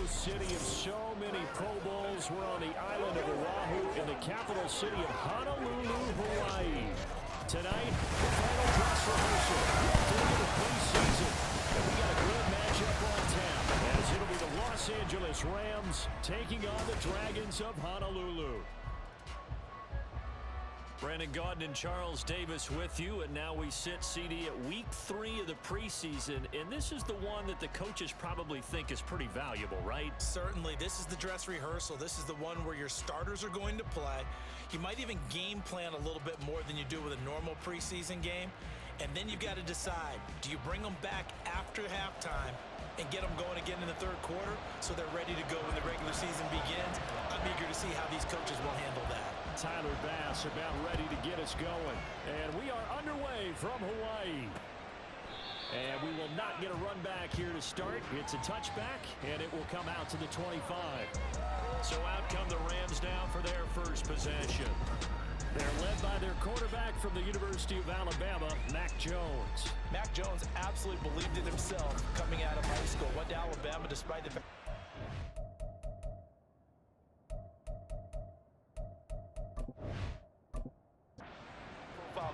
host city of so many Pro Bowls. We're on the island of Oahu in the capital city of Honolulu, Hawaii. Tonight, the final dress rehearsal for the preseason. And we got a good matchup on tap, as it'll be the Los Angeles Rams taking on the Dragons of Honolulu. Brandon Gaudin and Charles Davis with you, and now we sit, CD, at week 3 of the preseason, and this is the one that the coaches probably think is pretty valuable, right? Certainly. This is the dress rehearsal. This is the one where your starters are going to play. You might even game plan a little bit more than you do with a normal preseason game, and then you've got to decide, do you bring them back after halftime and get them going again in the third quarter so they're ready to go when the regular season begins? I'm eager to see how these coaches will handle that. Tyler Bass about ready to get us going. And we are underway from Hawaii. And we will not get a run back here to start. It's a touchback, and it will come out to the 25. So out come the Rams now for their first possession. They're led by their quarterback from the University of Alabama, Mac Jones. Mac Jones absolutely believed in himself coming out of high school. Went to Alabama despite the fact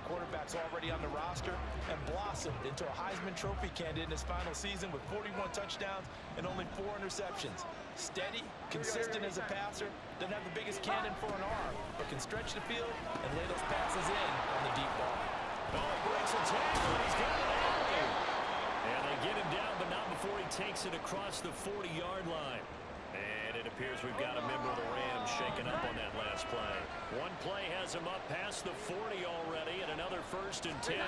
quarterbacks already on the roster and blossomed into a Heisman Trophy candidate in his final season with 41 touchdowns and only 4 interceptions. Steady, consistent as a passer, doesn't have the biggest cannon for an arm, but can stretch the field and lay those passes in on the deep ball. Oh, breaks a tackle. He's got it out. And they get him down, but not before he takes it across the 40-yard line. And it appears we've got a member of the Rams shaken up on that last play. One play has him up past the 40 already, and another 1st and 10. A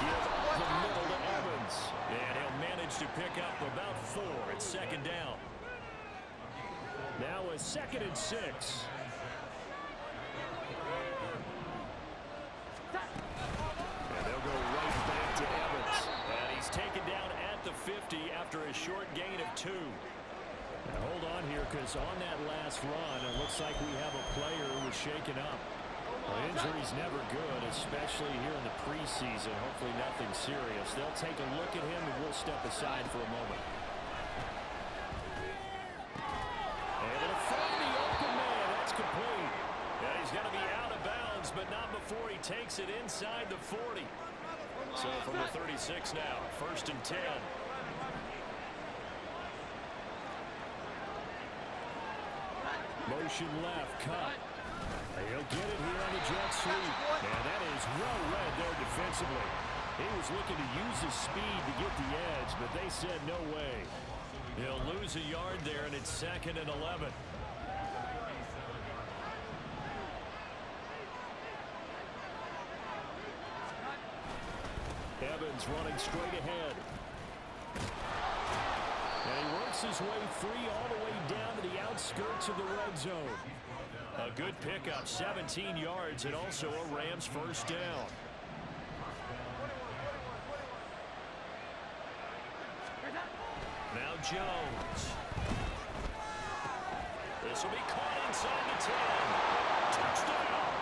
give up the middle to Evans. And he'll manage to pick up about 4 at 2nd down. Now a 2nd and 6. And they'll go right back to Evans. And he's taken down at the 50 after a short gain of 2. And hold on here, because on that last run, it looks like we have a player who was shaken up. Well, injury's never good, especially here in the preseason. Hopefully nothing serious. They'll take a look at him, and we'll step aside for a moment. And they'll find the open man. That's complete. And he's going to be out of bounds, but not before he takes it inside the 40. So from the 36 now, 1st and 10. Motion left, cut. He'll get it here on the jet sweep. And that is well read there defensively. He was looking to use his speed to get the edge, but they said no way. He'll lose a yard there, and it's 2nd and 11. Evans running straight ahead. And he works his way free all the way down to the outskirts of the red zone. A good pickup, 17 yards, and also a Rams 1st down. Now Jones. This will be caught inside the 10. Touchdown!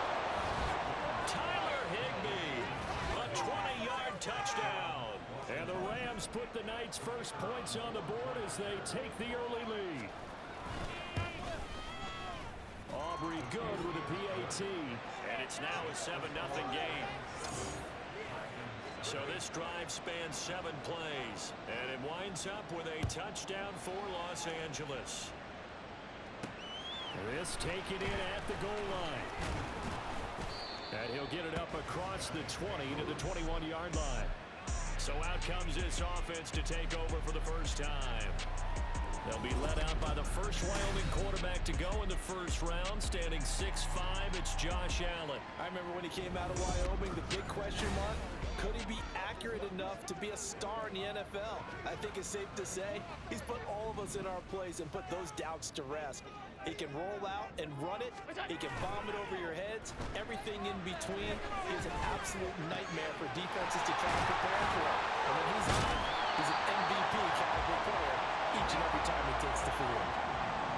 Tyler Higbee. A 20-yard touchdown. And the Rams put the night's first points on the board as they take the early lead. Aubrey good with a PAT. And it's now a 7-0 game. So this drive spans 7 plays. And it winds up with a touchdown for Los Angeles. This taken in at the goal line. And he'll get it up across the 20 to the 21-yard line. So out comes this offense to take over for the first time. They'll be led out by the first Wyoming quarterback to go in the first round. Standing 6'5", it's Josh Allen. I remember when he came out of Wyoming, the big question mark, could he be accurate enough to be a star in the NFL? I think it's safe to say he's put all of us in our place and put those doubts to rest. He can roll out and run it. He can bomb it over your heads. Everything in between. He's an absolute nightmare for defenses to try and prepare for. And when he's on, he's an MVP caliber player each and every time he takes the field.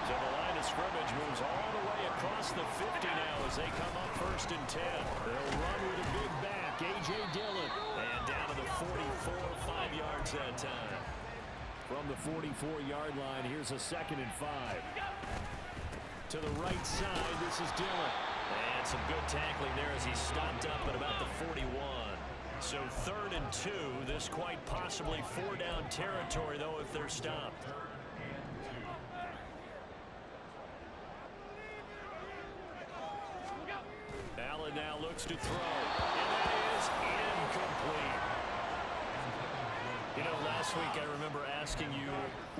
So the line of scrimmage moves all the way across the 50 now as they come up 1st and 10. They'll run with a big back, A.J. Dillon. And down to the 44, 5 yards that time. From the 44-yard line, here's a 2nd and 5. To the right side, this is Dillon. And some good tackling there as he stopped up at about the 41. So 3rd and 2. This quite possibly 4-down territory, though, if they're stopped. Allen now looks to throw. And that is incomplete. You know, last week I remember asking you,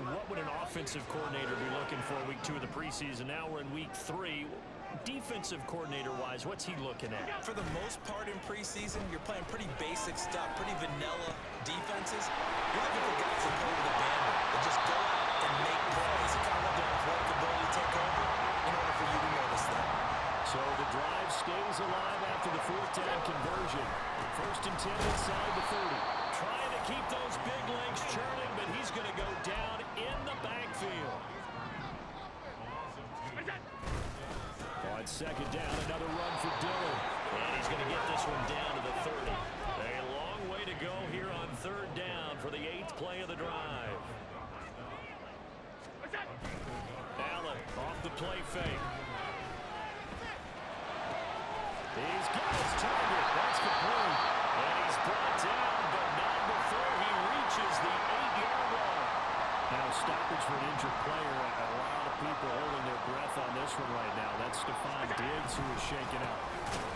what would an offensive coordinator be looking for week 2 of the preseason? Now we're in week 3. Defensive coordinator-wise, what's he looking at? For the most part in preseason, you're playing pretty basic stuff, pretty vanilla defenses. You're looking for guys that play with abandon, that just go out and make plays. You kind of want their athletic ability to take over in order for you to notice them. So the drive stays alive after the 4th down conversion. 1st and 10 inside the 30. Trying to keep those big legs churning, but he's going to go down in the backfield. On 2nd down, another run for Dillon. And he's going to get this one down to the 30. A long way to go here on 3rd down for the 8th play of the drive. Allen off the play fake. He's got his target. That's complete. And he's brought down, but not before he reaches the 8-yard line. Now stoppage for an injured player. A lot of people holding their breath on this one right now. That's Stephon Diggs who is shaken up.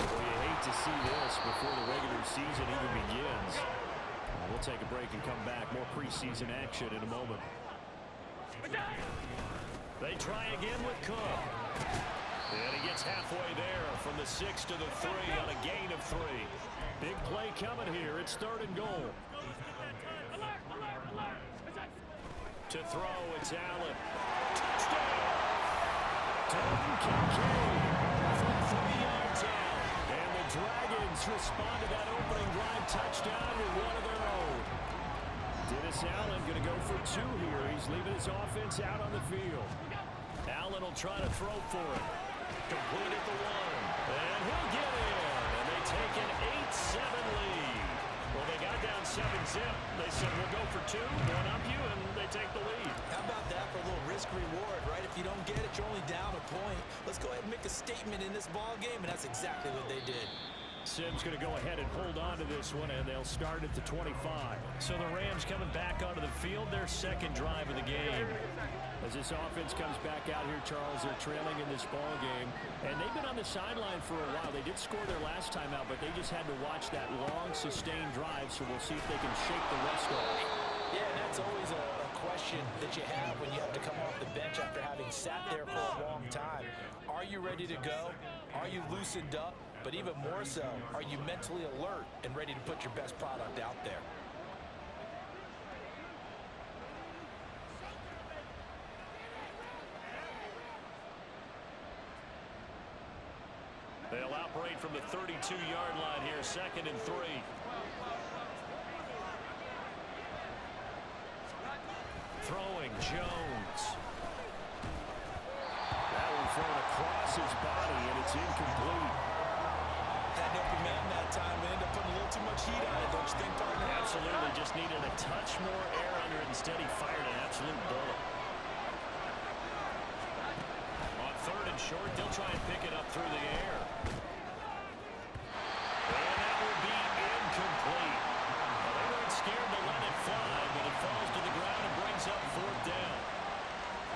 Well, you hate to see this before the regular season even begins. We'll take a break and come back. More preseason action in a moment. They try again with Cook. And he gets halfway there from the 6 to the 3 on a gain of 3. Big play coming here. It's 3rd and goal. To throw, it's Allen. Touchdown! Dalton Kincaid From 3 yards out. And the Dragons respond to that opening drive touchdown with one of their own. Dennis Allen going to go for 2 here. He's leaving his offense out on the field. Allen will try to throw for it. Complete at the 1. And he'll get in. And they take an 8-7 lead. Well, they got down 7-zip. They said, we'll go for 2, one up you, and they take the lead. How about that for a little risk-reward, right? If you don't get it, you're only down a point. Let's go ahead and make a statement in this ball game, and that's exactly what they did. Sims going to go ahead and hold on to this one, and they'll start at the 25. So the Rams coming back onto the field, their 2nd drive of the game. As this offense comes back out here, Charles, they're trailing in this ball game, and they've been on the sideline for a while. They did score their last time out, but they just had to watch that long, sustained drive, so we'll see if they can shake the rest off. Yeah, and that's always a question that you have when you have to come off the bench after having sat there for a long time. Are you ready to go? Are you loosened up? But even more so, are you mentally alert and ready to put your best product out there? They'll operate from the 32-yard line here, 2nd and 3. Throwing Jones. That one thrown across his body, and it's incomplete. Had an open man that time, and ended up putting a little too much heat on it, don't you think, partner? Absolutely, just needed a touch more air under it. Instead, he fired an absolute bullet. On 3rd and short, they'll try and pick it up through the air. And that will be incomplete. Well, they weren't scared to let it fly, but it falls to the ground and brings up 4th down.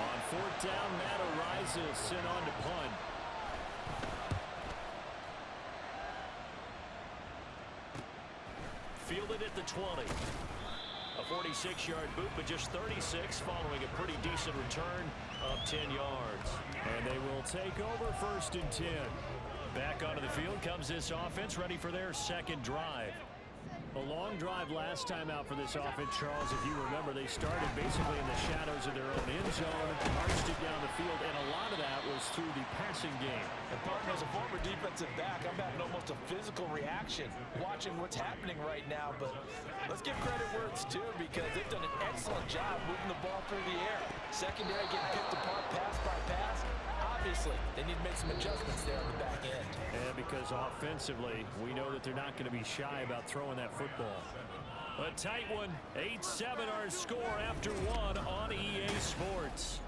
On 4th down, Matt Araiza is sent on to punt. Fielded at the 20. A 46-yard boot, but just 36 following a pretty decent return of 10 yards. And they will take over 1st and 10. Back onto the field comes this offense, ready for their 2nd drive. A long drive last time out for this offense, Charles. If you remember, they started basically in the shadows of their own end zone, marched it down the field, and a lot of that was through the passing game. And partner, as a former defensive back, I'm having almost a physical reaction watching what's happening right now. But let's give credit where it's due, because they've done an excellent job moving the ball through the air. Secondary getting picked apart pass by pass. Obviously, they need to make some adjustments there on the back end. And because offensively, we know that they're not going to be shy about throwing that football. A tight one. 8-7 our score after one on EA Sports.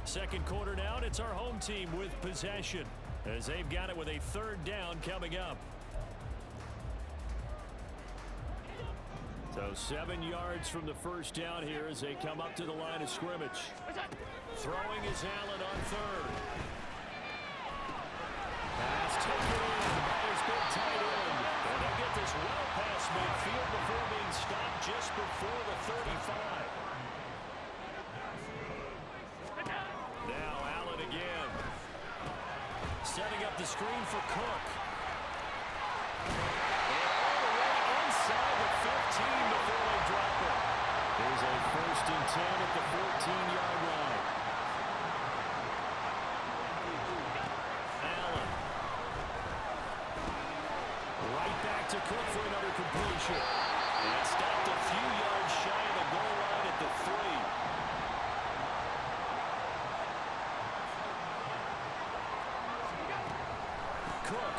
Second quarter now, it's our home team with possession as they've got it with a third down coming up. So 7 yards from the first down here as they come up to the line of scrimmage. Throwing is Allen on third. Pass taken in by his big tight end. And they'll get this well past midfield before being stopped just before the 35. Now Allen again. Setting up the screen for Cook. And all the way inside the 15 before they drop it. There's a 1st and 10 at the 14-yard line. Allen. Right back to Cook for another completion. And stopped a few yards shy of the goal line at the 3. Cook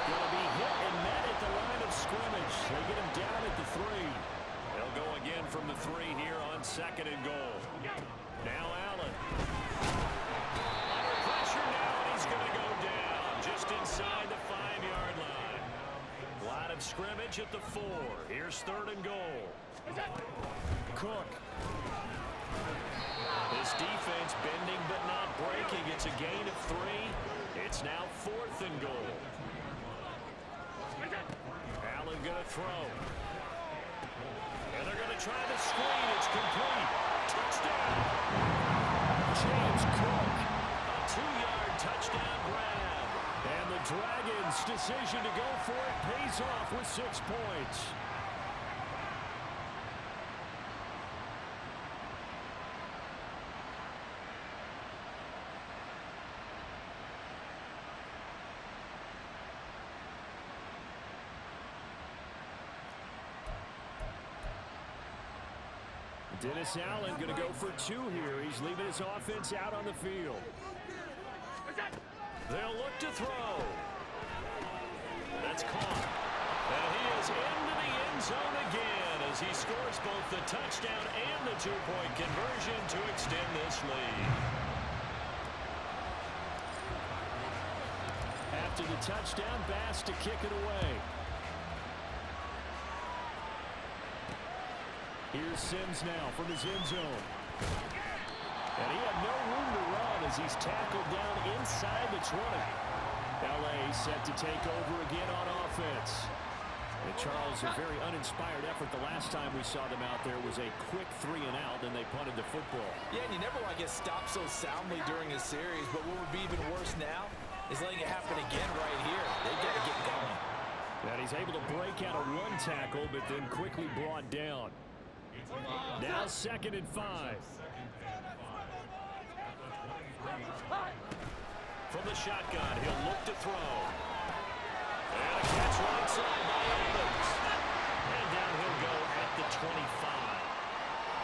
going to be hit and met at the line of scrimmage. They get him down at the 3. They'll go again from the 3 here on 2nd and goal. Now Allen. Under pressure now, and he's going to go down just inside the 5-yard line. Line of scrimmage at the 4. Here's 3rd and goal. Cook. This defense bending but not breaking. It's a gain of 3. It's now 4th and goal. Allen going to throw. And they're going to try the screen. It's complete. Touchdown. James Cook. A 2-yard touchdown grab. And the Dragons' decision to go for it pays off with 6 points. Dennis Allen going to go for 2 here. He's leaving his offense out on the field. They'll look to throw. That's caught. And he is into the end zone again as he scores both the touchdown and the 2-point conversion to extend this lead. After the touchdown, Bass to kick it away. Here's Sims now from his end zone. And he had no room to run as he's tackled down inside the 20. LA set to take over again on offense. And Charles, a very uninspired effort the last time we saw them out there was a quick 3 and out, and they punted the football. Yeah, and you never want to get stopped so soundly during a series, but what would be even worse now is letting it happen again right here. They've got to get going. And he's able to break out a 1 tackle, but then quickly brought down. Now 2nd and 5. From the shotgun, he'll look to throw. And a catch right side by Evans. And down he'll go at the 25.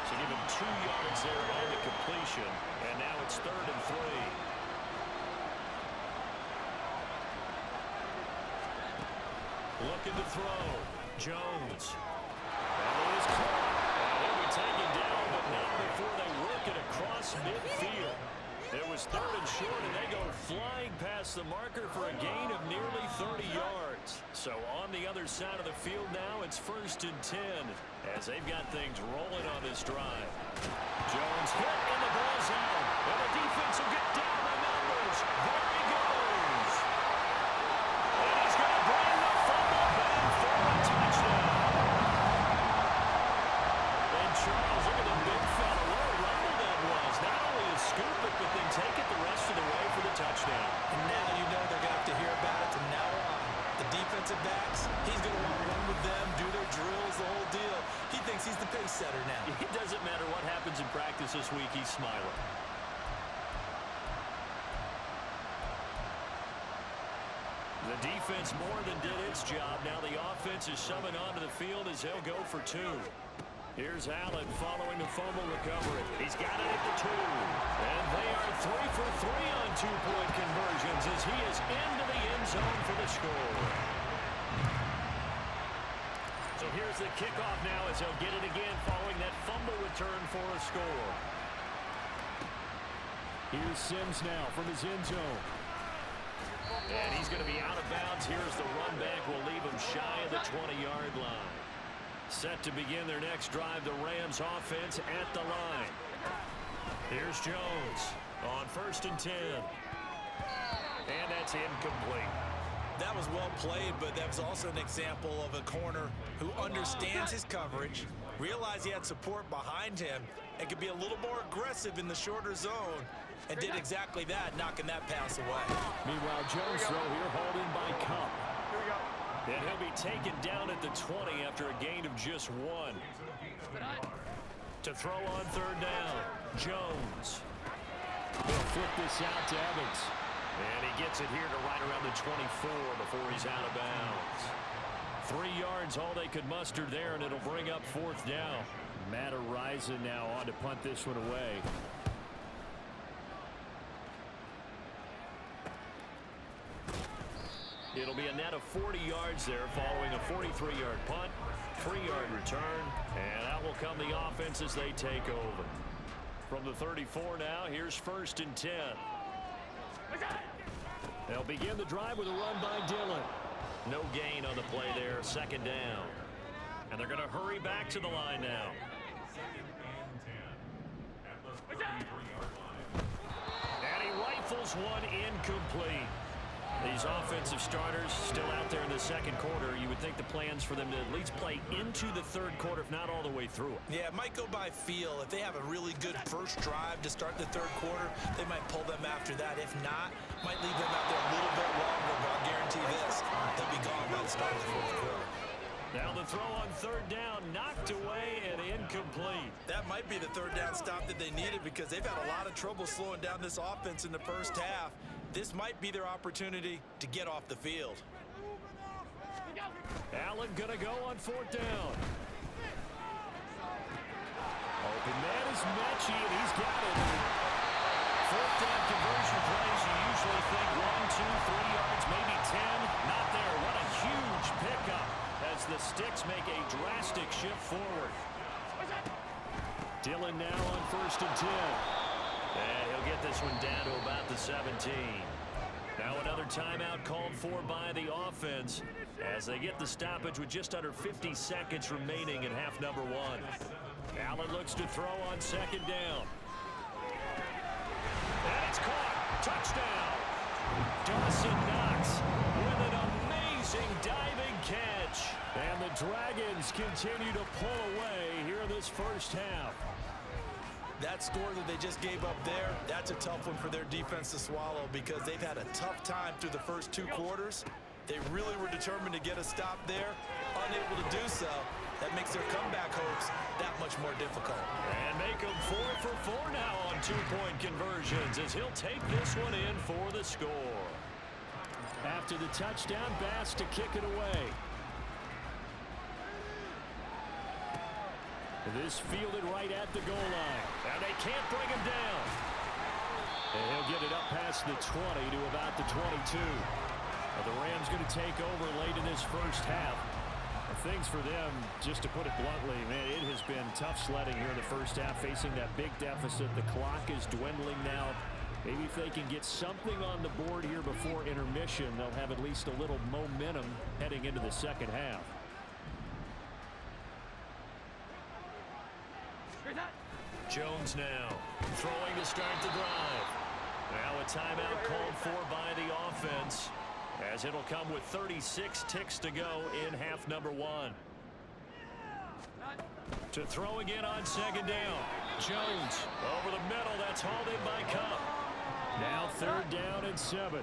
So give him 2 yards there on the completion. And now it's 3rd and 3. Looking to throw. Jones. That is caught. They'll be taken down, but not before they work it across midfield. It was 3rd and short, and they go flying past the marker for a gain of nearly 30 yards. So on the other side of the field now, it's 1st and 10 as they've got things rolling on this drive. Jones hit, and the ball's out. And the defense will get down the numbers. There he goes. And he's going to bring the fumble back for a touchdown. And Charles, look at the big fella. What a rumble that was. Not only a scoop it, but then take it the rest of the way for the touchdown. And now you know they're going to have to hear about it from now on. The defensive backs, he's going to want to run with them, do their drills, the whole deal. He thinks he's the pace setter now. It doesn't matter what happens in practice this week, he's smiling. The defense more than did its job. Now the offense is summoned onto the field as they'll go for 2. Here's Allen following the fumble recovery. He's got it at the 2. And they are 3 for 3 on 2-point conversions as he is into the end zone for the score. So here's the kickoff now as he'll get it again following that fumble return for a score. Here's Sims now from his end zone. And he's going to be out of bounds. Here's the run back. Will leave him shy of the 20-yard line. Set to begin their next drive, the Rams offense at the line. Here's Jones on 1st and 10. And that's incomplete. That was well played, but that was also an example of a corner who understands his coverage, realized he had support behind him, and could be a little more aggressive in the shorter zone, and did exactly that, knocking that pass away. Meanwhile, Jones throw here hauled in by Kupp. And he'll be taken down at the 20 after a gain of just 1. To throw on 3rd down, Jones. They'll flip this out to Evans. And he gets it here to right around the 24 before he's out of bounds. 3 yards, all they could muster there, and it'll bring up 4th down. Matt Araiza now on to punt this one away. It'll be a net of 40 yards there following a 43-yard punt, 3-yard return, and out will come the offense as they take over. From the 34 now, here's 1st and 10. They'll begin the drive with a run by Dillon. No gain on the play there, 2nd down. And they're going to hurry back to the line now. And he rifles one incomplete. These offensive starters still out there in the 2nd quarter. You would think the plans for them to at least play into the 3rd quarter, if not all the way through it. Yeah, it might go by feel. If they have a really good first drive to start the 3rd quarter, they might pull them after that. If not, might leave them out there a little bit longer, but I'll guarantee this, they'll be gone by the start of the 4th quarter. Now the throw on 3rd down, knocked away and incomplete. That might be the 3rd down stop that they needed because they've had a lot of trouble slowing down this offense in the first half. This might be their opportunity to get off the field. Allen gonna go on 4th down. Open man is Mechie, and he's got it. 4th down conversion plays, you usually think 1, 2, 3 yards, maybe 10. Not there. What a huge pickup as the Sticks make a drastic shift forward. Dillon now on 1st and 10. And he'll get this one down to about the 17. Now another timeout called for by the offense as they get the stoppage with just under 50 seconds remaining in half number 1. Allen looks to throw on 2nd down. And it's caught. Touchdown. Dawson Knox with an amazing diving catch. And the Dragons continue to pull away here in this first half. That score that they just gave up there, that's a tough one for their defense to swallow because they've had a tough time through the first 2 quarters. They really were determined to get a stop there, unable to do so. That makes their comeback hopes that much more difficult. And make them 4 for 4 now on 2-point conversions as he'll take this one in for the score. After the touchdown, Bass to kick it away. This fielded right at the goal line. And they can't bring him down. And he'll get it up past the 20 to about the 22. The Rams going to take over late in this first half. Things for them, just to put it bluntly, man, it has been tough sledding here in the first half, facing that big deficit. The clock is dwindling now. Maybe if they can get something on the board here before intermission, they'll have at least a little momentum heading into the second half. Jones now throwing to start the drive. Now a timeout called for by the offense as it'll come with 36 ticks to go in half number 1. To throw again on 2nd down. Jones over the middle. That's hauled in by Kupp. Now 3rd down and 7.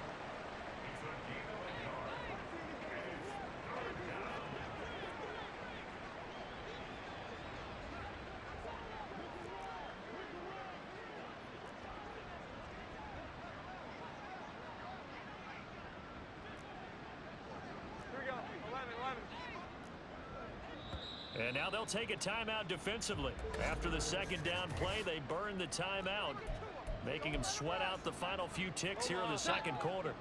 And now they'll take a timeout defensively. After the 2nd down play, they burn the timeout. making him sweat out the final few ticks here in the second quarter.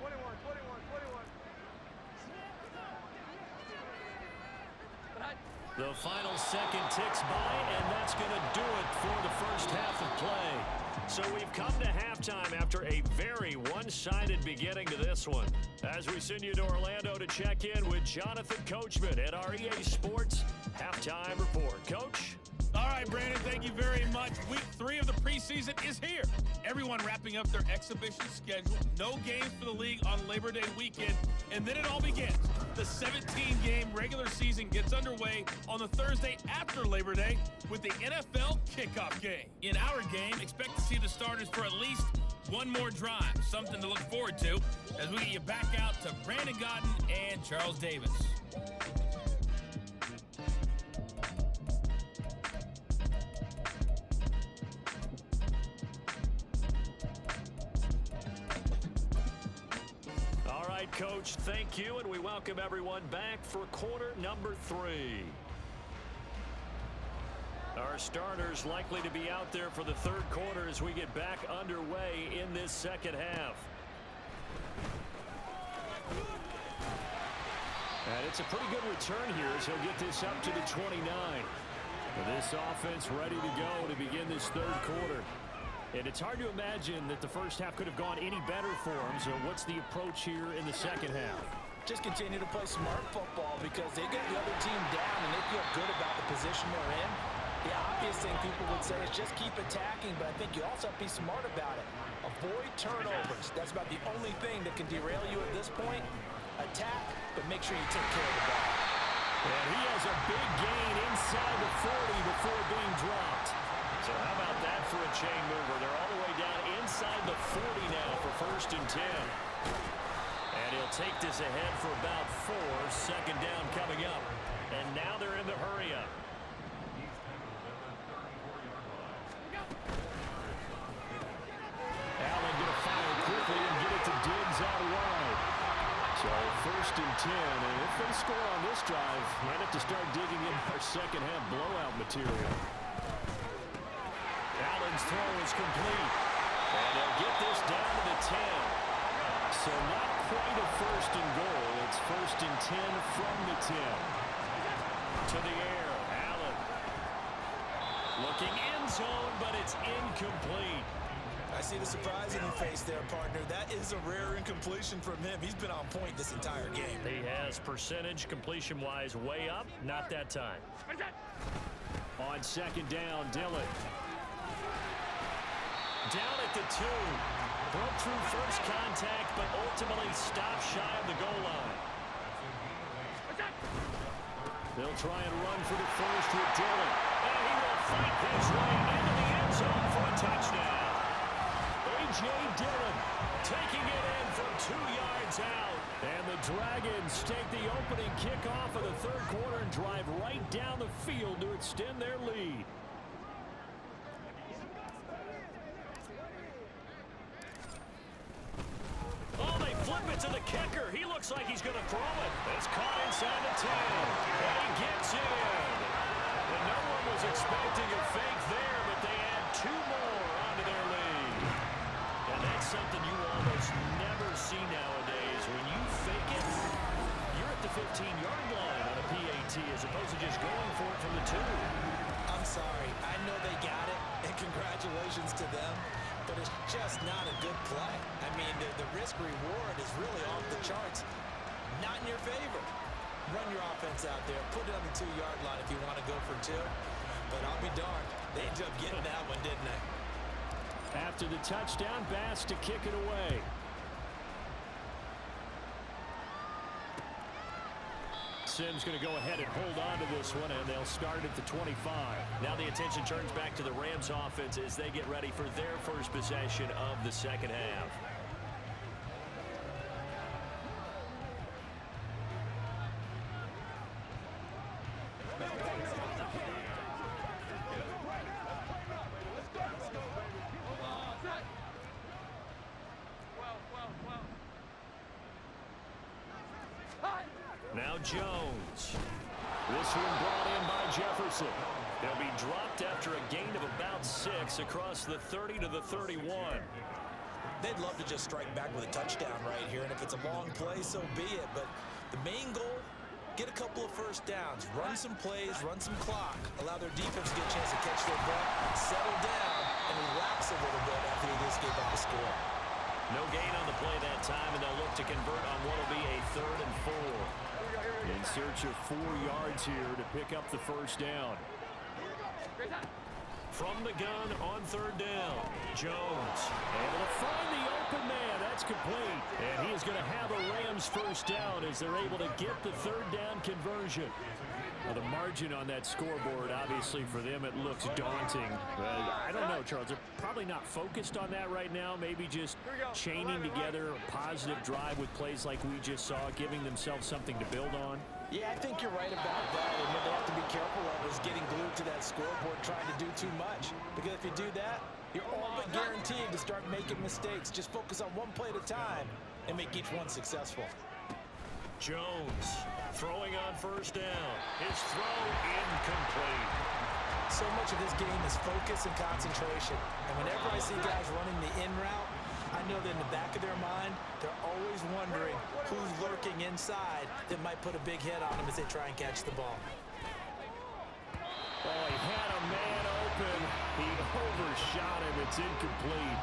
21. The final second ticks by, and that's going to do it for the first half of play. So we've come to halftime after a very one-sided beginning to this one. As we send you to Orlando to check in with Jonathan Coachman at our EA Sports Halftime Report. Coach? All right, Brandon, thank you very much. Week 3 of the preseason is here. Everyone wrapping up their exhibition schedule. No games for the league on Labor Day weekend. And then it all begins. The 17-game regular season gets underway on the Thursday after Labor Day with the NFL kickoff game. In our game, expect to see the starters for at least one more drive. Something to look forward to as we get you back out to Brandon Gaudin and Charles Davis. Coach, thank you, and we welcome everyone back for quarter number 3. Our starters likely to be out there for the third quarter as we get back underway in this second half. And it's a pretty good return here as he'll get this up to the 29. This offense ready to go to begin this third quarter. And it's hard to imagine that the first half could have gone any better for him. So what's the approach here in the second half? Just continue to play smart football because they get the other team down and they feel good about the position they're in. The obvious thing people would say is just keep attacking, but I think you also have to be smart about it. Avoid turnovers. That's about the only thing that can derail you at this point. Attack, but make sure you take care of the ball. And he has a big gain inside the 40 before being dropped. So how about that for a chain mover? They're all the way down inside the 40 now for 1st and 10. And he'll take this ahead for about 4. Second down coming up. And now they're in the hurry up. Allen going to fire quickly and get it to Diggs out wide. So 1st and 10. And if they score on this drive, might have to start digging in our second half blowout material. Allen's throw is complete. And they'll get this down to the 10. So not quite a 1st and goal. It's 1st and 10 from the 10. To the air, Allen. Looking end zone, but it's incomplete. I see the surprise in your face there, partner. That is a rare incompletion from him. He's been on point this entire game. He has percentage completion-wise way up. Not that time. On 2nd down, Dillon. Down at the 2. Broke through first contact, but ultimately stopped shy of the goal line. They'll try and run for the first with Dillon. And he will fight his way into the end zone for a touchdown. A.J. Dillon taking it in from 2 yards out. And the Dragons take the opening kickoff of the third quarter and drive right down the field to extend their lead. Oh, they flip it to the kicker. He looks like he's going to throw it. It's caught inside the 10. And he gets in. And no one was expecting a fake there, but they add 2 more onto their lead. And that's something you almost never see nowadays. When you fake it, you're at the 15-yard line on a PAT as opposed to just going for it from the 2. I'm sorry. I know they got it, and congratulations to them. But it's just not a good play. I mean, the risk-reward is really off the charts. Not in your favor. Run your offense out there. Put it on the 2-yard line if you want to go for 2. But I'll be darned. They ended up getting that one, didn't they? After the touchdown, Bass to kick it away. Sims going to go ahead and hold on to this one, and they'll start at the 25. Now the attention turns back to the Rams offense as they get ready for their first possession of the second half. Now Jones. This one brought in by Jefferson. He'll be dropped after a gain of about 6 across the 30 to the 31. They'd love to just strike back with a touchdown right here, and if it's a long play, so be it. But the main goal, get a couple of first downs, run some plays, run some clock, allow their defense to get a chance to catch their breath, settle down, and relax a little bit after they just gave up a score. No gain on the play that time, and they'll look to convert on what will be a 3rd and 4. In search of 4 yards here to pick up the first down. From the gun on 3rd down, Jones Able to find the open man. That's complete. And he is going to have a Rams first down as they're able to get the 3rd down conversion. Well, the margin on that scoreboard, obviously, for them, it looks daunting. But I don't know, Charles. They're probably not focused on that right now. Maybe just chaining together a positive drive with plays like we just saw, giving themselves something to build on. Yeah, I think you're right about that. And what they have to be careful of is getting glued to that scoreboard trying to do too much. Because if you do that, you're all but guaranteed to start making mistakes. Just focus on one play at a time and make each one successful. Jones throwing on 1st down. His throw incomplete. So much of this game is focus and concentration. And whenever I see guys running the in route, I know that in the back of their mind, they're always wondering who's lurking inside that might put a big hit on them as they try and catch the ball. Oh, he had a man open. He overshot him. It's incomplete.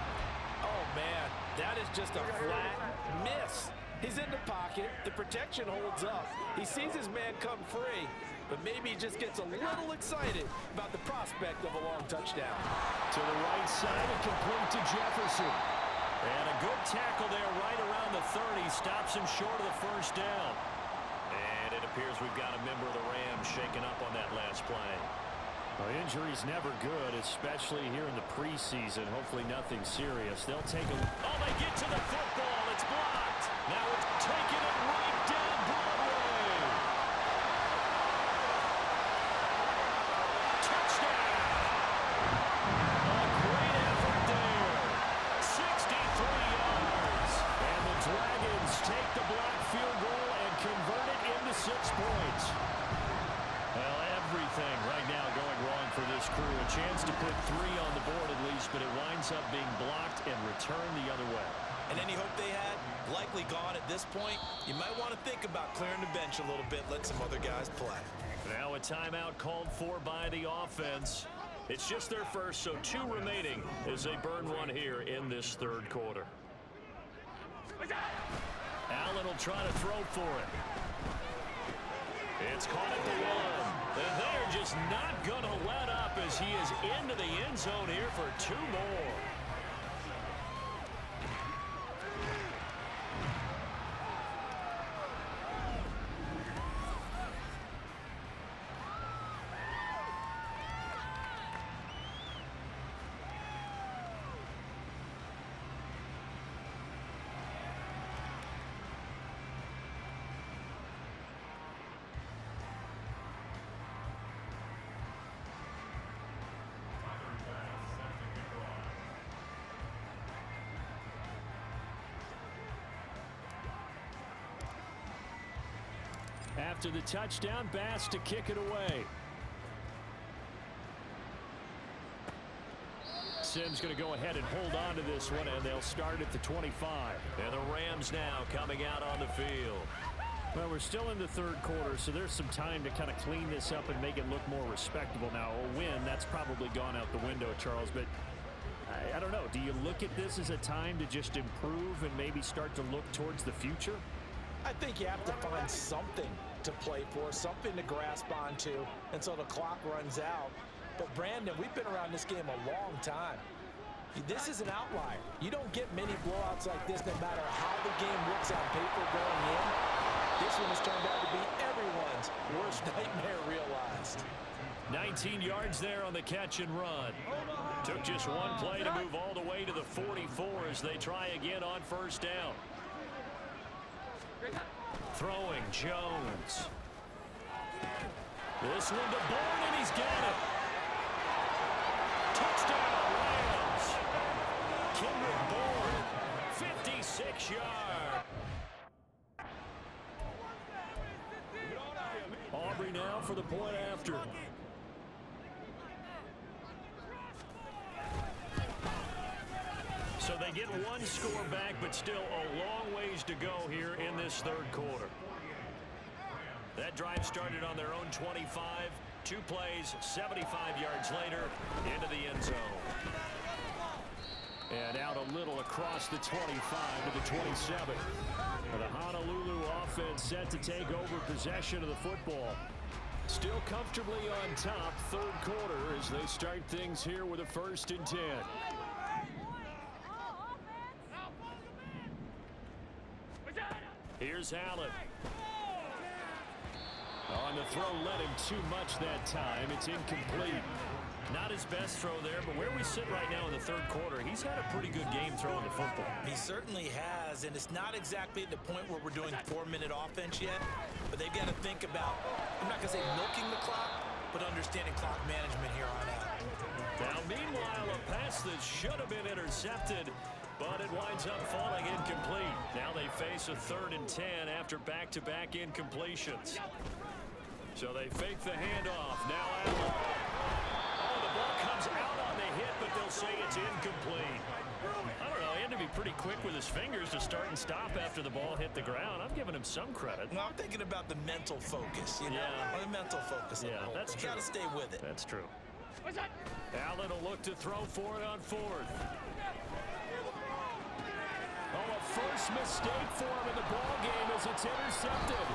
Oh, man, that is just a flat miss. He's in the pocket. The protection holds up. He sees his man come free, but maybe he just gets a little excited about the prospect of a long touchdown. To the right side and complete to Jefferson. And a good tackle there right around the 30. Stops him short of the first down. And it appears we've got a member of the Rams shaken up on that last play. Well, injury's never good, especially here in the preseason. Hopefully nothing serious. They'll take a... Oh, they get to the football. It's blocked. Now it's taking it right down Broadway. Touchdown. A great effort there. 63 yards. And the Dragons take the block field goal and convert it into 6 points. Well, everything right now going wrong for this crew. A chance to put 3 on the board at least, but it winds up being blocked and returned the other way. And any hope they had, likely gone at this point. You might want to think about clearing the bench a little bit, let some other guys play. Now a timeout called for by the offense. It's just their first, so 2 remaining as they burn one here in this 3rd quarter. Allen will try to throw for it. It's caught at the 1. And they're just not going to let up as he is into the end zone here for 2 more. After the touchdown, Bass to kick it away. Sims going to go ahead and hold on to this one, and they'll start at the 25. And the Rams now coming out on the field. Well, we're still in the 3rd quarter, so there's some time to kind of clean this up and make it look more respectable. Now, a win, that's probably gone out the window, Charles, but I don't know. Do you look at this as a time to just improve and maybe start to look towards the future? I think you have to find something to play for, something to grasp onto until the clock runs out. But Brandon, we've been around this game a long time. This is an outlier. You don't get many blowouts like this no matter how the game looks on paper going in. This one has turned out to be everyone's worst nightmare realized. 19 yards there on the catch and run. Took just one play to move all the way to the 44 as they try again on 1st down. Throwing Jones. This one to Bourne, and he's got it. Touchdown, Rams. Kendrick Bourne, 56-yard. Aubrey now for the point after. get one score back, but still a long ways to go here in this third quarter. That drive started on their own 25. 2 plays, 75 yards later, into the end zone. And out a little across the 25 to the 27. The Honolulu offense set to take over possession of the football. Still comfortably on top, third quarter, as they start things here with a 1st and 10. Here's Allen. On the throw, led him too much that time. It's incomplete. Not his best throw there, but where we sit right now in the third quarter, he's had a pretty good game throwing the football. He certainly has, and it's not exactly at the point where we're doing 4-minute offense yet, but they've got to think about, I'm not going to say milking the clock, but understanding clock management here on out. Now, meanwhile, a pass that should have been intercepted, but it winds up falling incomplete. Now they face a 3rd and 10 after back-to-back incompletions. So they fake the handoff. Now Allen. Oh, the ball comes out on the hit, but they'll say it's incomplete. I don't know. He had to be pretty quick with his fingers to start and stop after the ball hit the ground. I'm giving him some credit. Well, I'm thinking about the mental focus, you know? Yeah. The mental focus. Yeah, that's true. You got to stay with it. That's true. Allen will look to throw for it on 4th. Oh, a first mistake for him in the ball game as it's intercepted.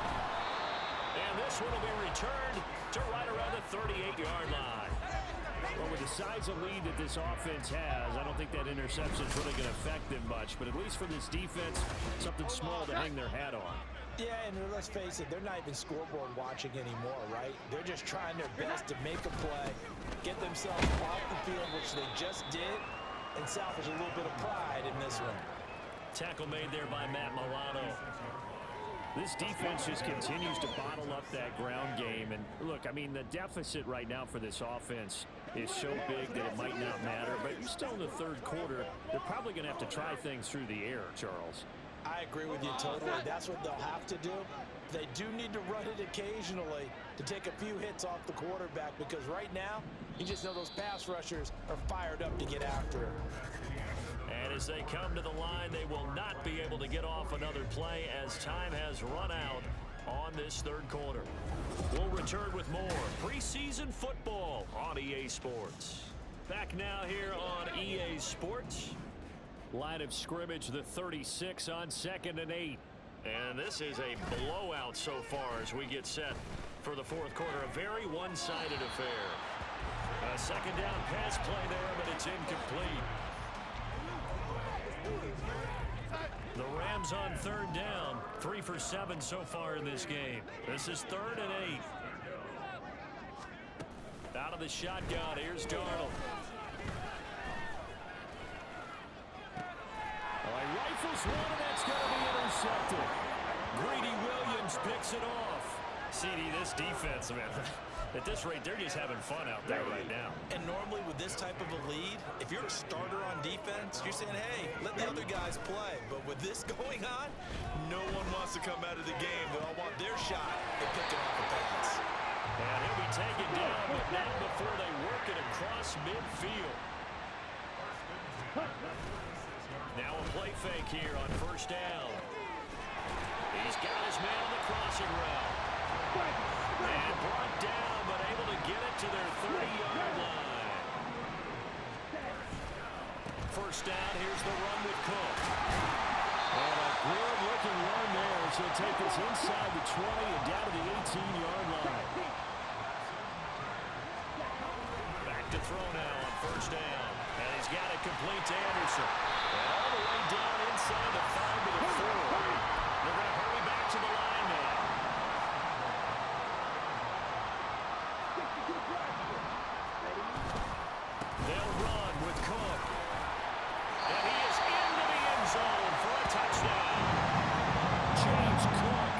And this one will be returned to right around the 38-yard line. Well, with the size of lead that this offense has, I don't think that interception is really going to affect them much. But at least for this defense, something small to hang their hat on. Yeah, and let's face it, they're not even scoreboard watching anymore, right? They're just trying their best to make a play, get themselves off the field, which they just did, and salvage a little bit of pride in this one. Tackle made there by Matt Milano. This defense just continues to bottle up that ground game. And look, I mean, the deficit right now for this offense is so big that it might not matter. But you're still in the third quarter. They're probably going to have to try things through the air, Charles. I agree with you totally. That's what they'll have to do. They do need to run it occasionally to take a few hits off the quarterback, because right now, you just know those pass rushers are fired up to get after him. And as they come to the line, they will not be able to get off another play as time has run out on this third quarter. We'll return with more preseason football on EA Sports. Back now here on EA Sports. Line of scrimmage, the 36 on 2nd and 8. And this is a blowout so far as we get set for the fourth quarter. A very one-sided affair. A second down pass play there, but it's incomplete. The Rams on 3rd down. 3 for 7 so far in this game. This is 3rd and 8. Out of the shotgun, here's Darnold. Rifles one, and that's going to be intercepted. Greedy Williams picks it off. CD, this defense, man, at this rate, they're just having fun out there right now. And normally with this type of a lead, if you're a starter on defense, you're saying, hey, let the other guys play. But with this going on, no one wants to come out of the game. They all want their shot at picking off the pass. And he'll be taken down, but not before they work it across midfield. Now a play fake here on 1st down. He's got his man on the crossing route. And brought down, but able to get it to their 30-yard line. 1st down, here's the run with Cook. And a good-looking run there as he'll take this inside the 20 and down to the 18-yard line. Back to throw now on 1st down. And he's got it complete to Anderson. And all the way down inside the 5 to the 4. They're going to hurry back to the line now. They'll run with Cook. And he is into the end zone for a touchdown. James Cook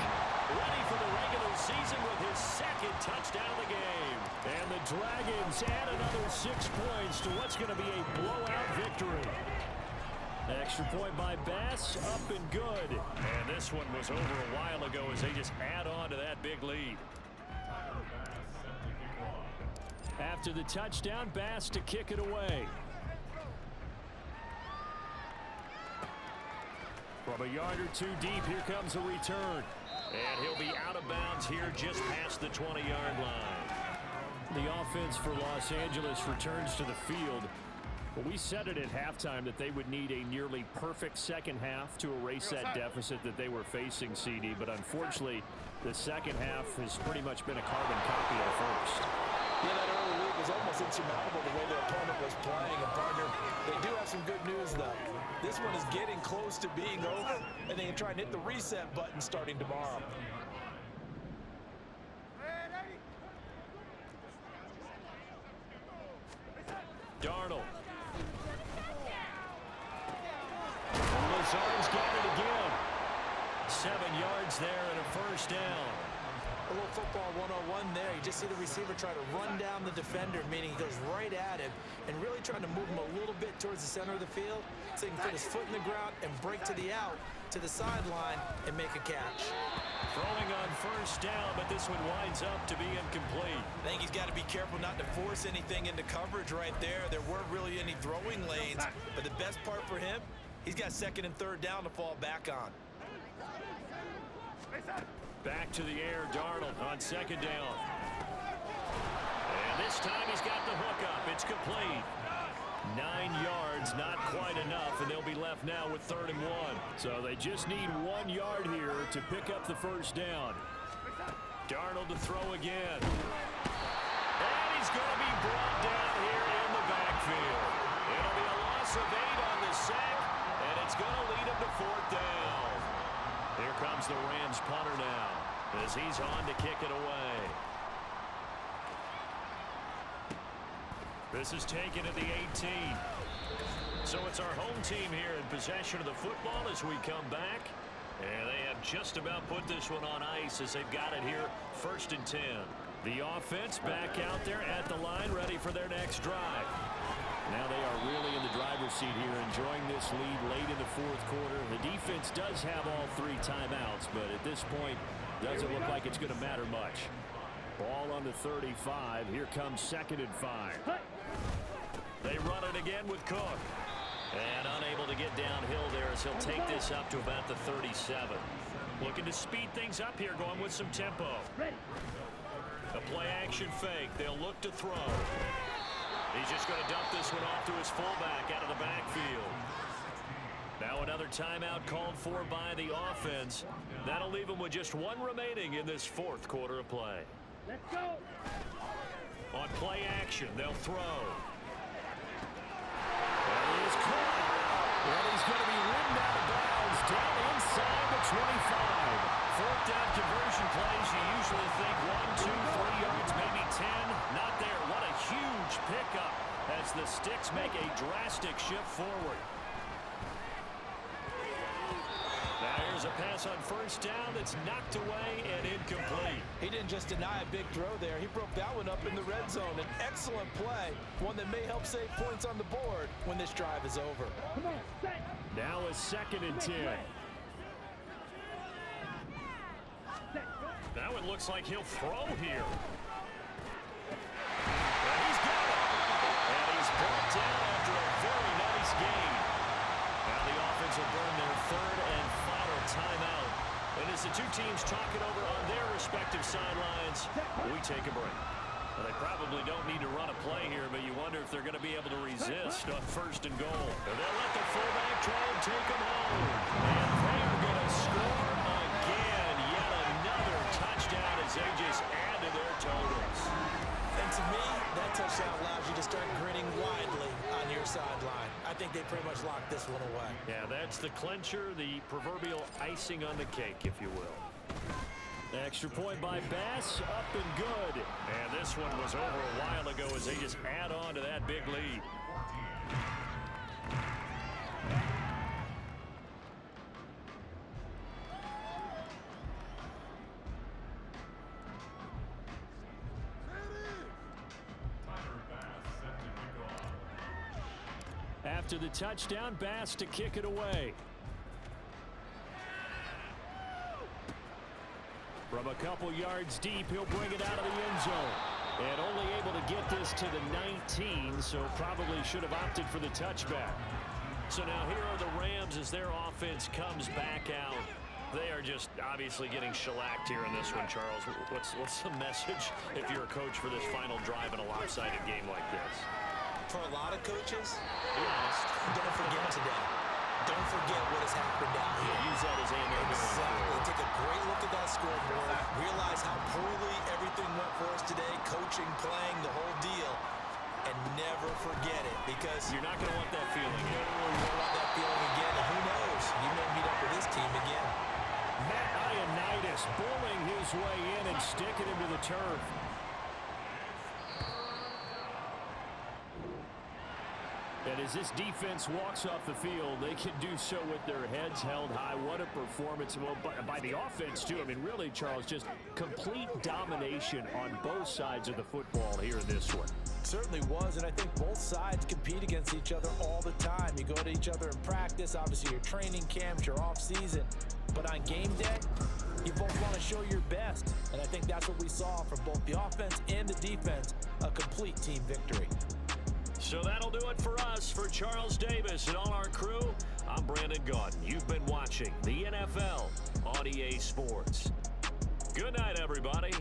ready for the regular season with his 2nd touchdown of the game. And the Dragons add another 6 points to what's going to be a blowout victory. Extra point by Bass, up and good. And this one was over a while ago as they just add on to that big lead. After the touchdown, Bass to kick it away. From a yard or two deep, here comes a return. And he'll be out of bounds here just past the 20-yard line. The offense for Los Angeles returns to the field. Well, we said it at halftime that they would need a nearly perfect second half to erase that deficit that they were facing, CD. But unfortunately, the second half has pretty much been a carbon copy of the first. Yeah, that early lead was almost insurmountable the way their opponent was playing. And, partner, they do have some good news, though. This one is getting close to being over, and they can try and hit the reset button starting tomorrow. Darnold. Lazard's got it again. 7 yards there and a first down. A little football 101 there. You just see the receiver try to run down the defender, meaning he goes right at him and really trying to move him a little bit towards the center of the field so he can put his foot in the ground and break to the out, to the sideline, and make a catch. Throwing on first down, but this one winds up to be incomplete. I think he's got to be careful not to force anything into coverage right there. There weren't really any throwing lanes, but the best part for him, he's got second and third down to fall back on. Back to the air, Darnold on second down. And this time he's got the hook up. It's complete. 9 yards, not quite enough, and they'll be left now with 3rd and 1. So they just need 1 yard here to pick up the first down. Darnold to throw again. And he's going to be brought down here in the backfield. It'll be a loss of 8 on the sack, and it's going to lead him to 4th down. Here comes the Rams punter now as he's on to kick it away. This is taken at the 18. So it's our home team here in possession of the football as we come back. And they have just about put this one on ice as they've got it here 1st and 10. The offense back out there at the line ready for their next drive. Now they are really in the driver's seat here, enjoying this lead late in the 4th quarter. The defense does have all 3 timeouts, but at this point, doesn't look like it's going to matter much. Ball on the 35. Here comes 2nd and 5. They run it again with Cook. And unable to get downhill there as he'll take this up to about the 37. Looking to speed things up here, going with some tempo. A play-action fake. They'll look to throw. He's just going to dump this one off to his fullback out of the backfield. Now another timeout called for by the offense. That'll leave him with just 1 remaining in this 4th quarter of play. Let's go. On play action, they'll throw. And he is caught. And he's going to be ridden out of bounds down inside the 25. 4th down conversion plays, you usually think 1, 2, 3 yards, maybe 10. Not there. What a huge pickup as the Sticks make a drastic shift forward. Now here's a pass on 1st down that's knocked away and incomplete. He didn't just deny a big throw there. He broke that one up in the red zone. An excellent play, one that may help save points on the board when this drive is over. Come on, set. Now a 2nd and 10. Now it looks like he'll throw here. And he's got it. And he's brought down after a very nice gain. Now the offense will burn their 3rd and final timeout. And as the 2 teams talk it over on their respective sidelines, we take a break. Well, they probably don't need to run a play here, but you wonder if they're going to be able to resist on 1st and goal. And they'll let the fullback try and take him home. And they are going to score again. Yet another touchdown as they just add to their totals. And to me, that touchdown allows you to start grinning widely on your sideline. I think they pretty much locked this one away. Yeah, that's the clincher, the proverbial icing on the cake, if you will. Extra point by Bass, up and good. And this one was over a while ago as they just add on to that big lead. After the touchdown, Bass to kick it away. From a couple yards deep, he'll bring it out of the end zone. And only able to get this to the 19, so probably should have opted for the touchback. So now here are the Rams as their offense comes back out. They are just obviously getting shellacked here in this one, Charles. What's the message if you're a coach for this final drive in a lopsided game like this? For a lot of coaches, be honest, don't forget today. Don't forget what has happened down here. Use that as ammo. Exactly. Take a great look at that scoreboard. Realize how poorly everything went for us today. Coaching, playing, the whole deal. And never forget it, because you're not going to want that feeling again. You don't want that feeling again. And who knows? You may meet up with this team again. Matt Ioannidis bullying his way in and sticking him to the turf. And as this defense walks off the field, they can do so with their heads held high. What a performance by the offense, too. I mean, really, Charles, just complete domination on both sides of the football here in this one. Certainly was, and I think both sides compete against each other all the time. You go to each other in practice, obviously your training camps, your off-season. But on game day, you both want to show your best. And I think that's what we saw from both the offense and the defense, a complete team victory. So that'll do it for us. For Charles Davis and all our crew, I'm Brandon Gaudin. You've been watching the NFL on EA Sports. Good night, everybody.